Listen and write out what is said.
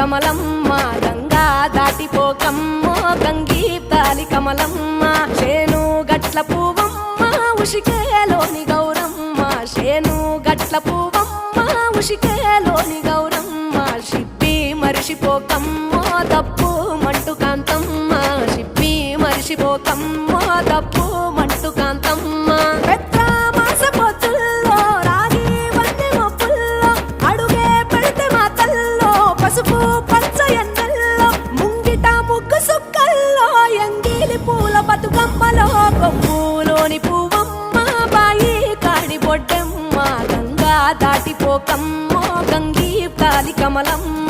కమలమ్మ గంగా దాటిపోకమ్మో గంగీ తాలి కమలమ్మ శేను గట్ల పువ్వమ్మ ఉషికేలోని గౌరమ్మ శేను గట్ల పువ్వమ్మ ఉషికేలోని గౌరమ్మ షిప్పి మరిషిపోకమ్మో తప్పు మంటు కాంతమ్మ షిప్పి మరిషిపోకమ్మో తప్పు మంటు కాంతమ్మ పసుపు పచ్చ ఎన్నెల్లో ముంగిట ముగ్గు సుక్కల్లో ఎంగిలి పూల బతుకమ్మలో కొమ్ములోని పువ్వమ్మ బాయి కాడి బొడ్డమ్మ గంగా దాటిపోకమ్మో గంగీ తాలి కమలమ్మ